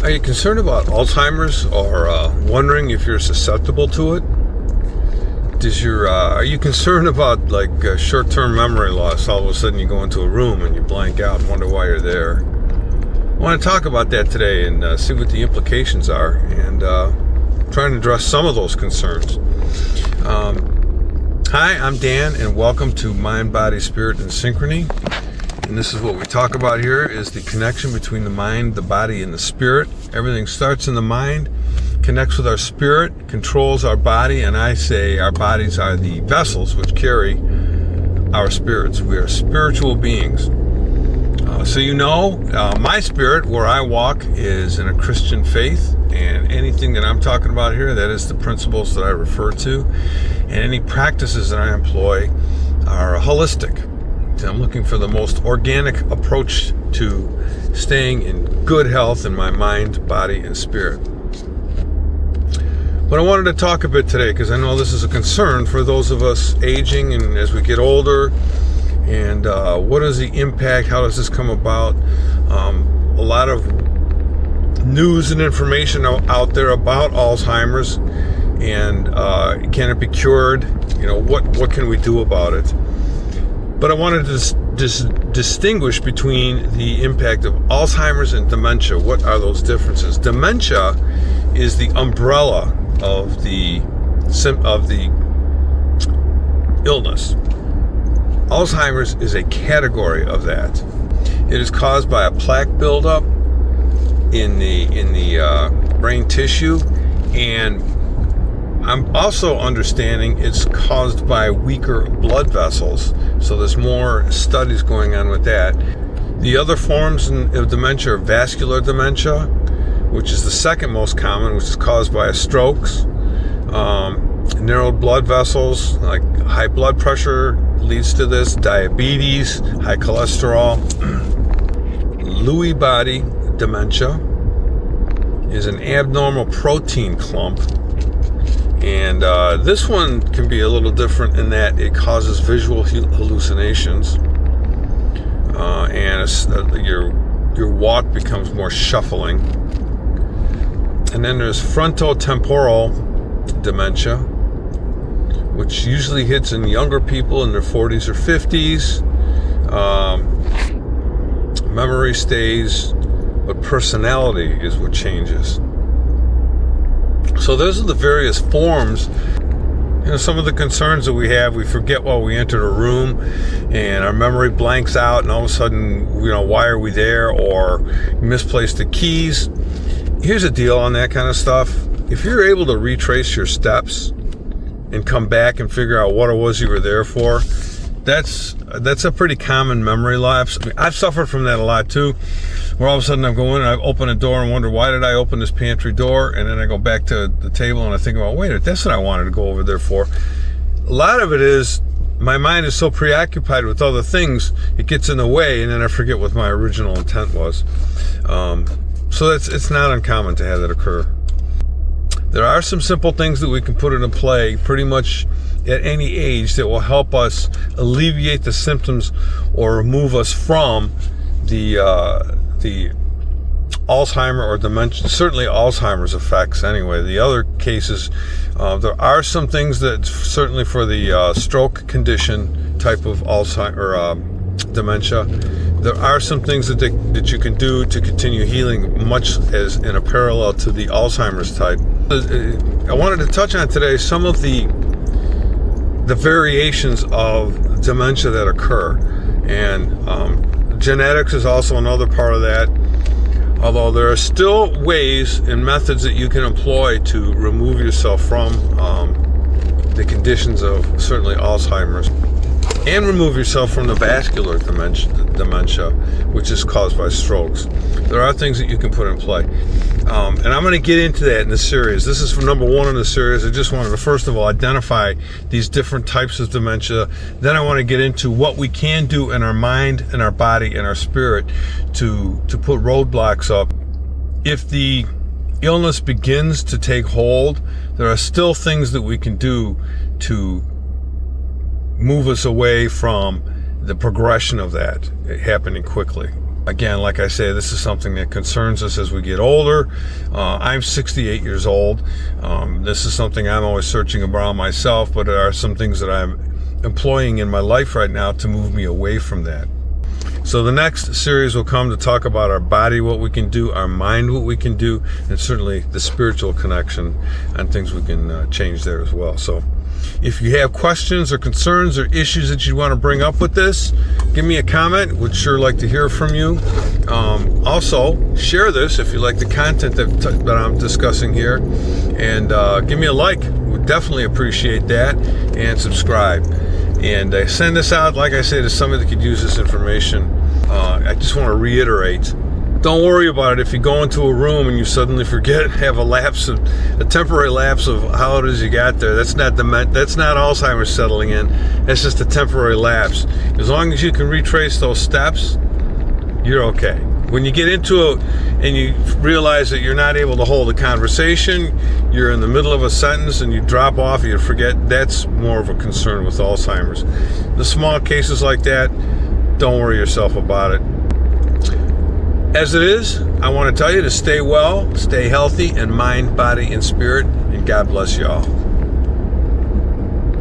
Are you concerned about Alzheimer's or wondering if you're susceptible to it? Are you concerned about short-term memory loss? All of a sudden you go into a room and you blank out and wonder why you're there. I want to talk about that today and see what the implications are and trying to address some of those concerns. Hi, I'm Dan and welcome to Mind, Body, Spirit, and Synchrony. And this is what we talk about here is the connection between the mind, the body, and the spirit. Everything starts in the mind, connects with our spirit, controls our body, and I say our bodies are the vessels which carry our spirits. We are spiritual beings. My spirit, where I walk, is in a Christian faith, and anything that I'm talking about here, that is the principles that I refer to, and any practices that I employ are holistic. I'm looking for the most organic approach to staying in good health in my mind, body, and spirit. But I wanted to talk a bit today because I know this is a concern for those of us aging and as we get older. And what is the impact? How does this come about? A lot of news and information out there about Alzheimer's and can it be cured? What can we do about it? But I wanted to distinguish between the impact of Alzheimer's and dementia. What are those differences? Dementia is the umbrella of the illness. Alzheimer's is a category of that. It is caused by a plaque buildup in the brain tissue, and I'm also understanding it's caused by weaker blood vessels. So there's more studies going on with that. The other forms of dementia are vascular dementia, which is the second most common, which is caused by strokes. Narrowed blood vessels, like high blood pressure leads to this, diabetes, high cholesterol. Lewy body dementia is an abnormal protein clump. And this one can be a little different in that it causes visual hallucinations, and your walk becomes more shuffling. And then there's frontotemporal dementia, which usually hits in younger people in their 40s or 50s. Memory stays, but personality is what changes. So those are the various forms. Some of the concerns that we have, we forget while we enter a room and our memory blanks out and all of a sudden, why are we there, or misplaced the keys. Here's a deal on that kind of stuff. If you're able to retrace your steps and come back and figure out what it was you were there for, that's a pretty common memory lapse. I've suffered from that a lot too, where all of a sudden I go in and I open a door and wonder, why did I open this pantry door? And then I go back to the table and I think about, wait, that's what I wanted to go over there for. A lot of it is my mind is so preoccupied with other things, it gets in the way, and then I forget what my original intent was. So it's not uncommon to have that occur. There are some simple things that we can put into play pretty much at any age that will help us alleviate the symptoms or remove us from the Alzheimer or dementia, certainly Alzheimer's effects anyway. The other cases, there are some things that certainly for the stroke condition type of Alzheimer or dementia, there are some things that you can do to continue healing, much as in a parallel to the Alzheimer's type. I wanted to touch on today some of the variations of dementia that occur, and genetics is also another part of that. Although there are still ways and methods that you can employ to remove yourself from the conditions of certainly Alzheimer's, and remove yourself from the vascular dementia, which is caused by strokes. There are things that you can put in play. And I'm going to get into that in the series. This is for number one in the series. I just wanted to, first of all, identify these different types of dementia. Then I want to get into what we can do in our mind, in our body, and our spirit to put roadblocks up. If the illness begins to take hold, there are still things that we can do to move us away from the progression of that happening quickly. Again, like I say, this is something that concerns us as we get older. I'm 68 years old. This is something I'm always searching around myself, but there are some things that I'm employing in my life right now to move me away from that. So the next series will come to talk about our body, what we can do, our mind, what we can do, and certainly the spiritual connection and things we can change there as well. So if you have questions or concerns or issues that you want to bring up with this, give me a comment. Would sure like to hear from you. Also, share this if you like the content that I'm discussing here, and give me a like. Would definitely appreciate that, and subscribe. And send this out, like I say, to somebody that could use this information. I just want to reiterate, don't worry about it if you go into a room and you suddenly forget, have a temporary lapse of how it is you got there. That's not Alzheimer's settling in. That's just a temporary lapse. As long as you can retrace those steps, you're okay. When you get into it and you realize that you're not able to hold a conversation, you're in the middle of a sentence and you drop off, you forget, that's more of a concern with Alzheimer's. The small cases like that, don't worry yourself about it. As it is, I want to tell you to stay well, stay healthy in mind, body, and spirit, and God bless you all.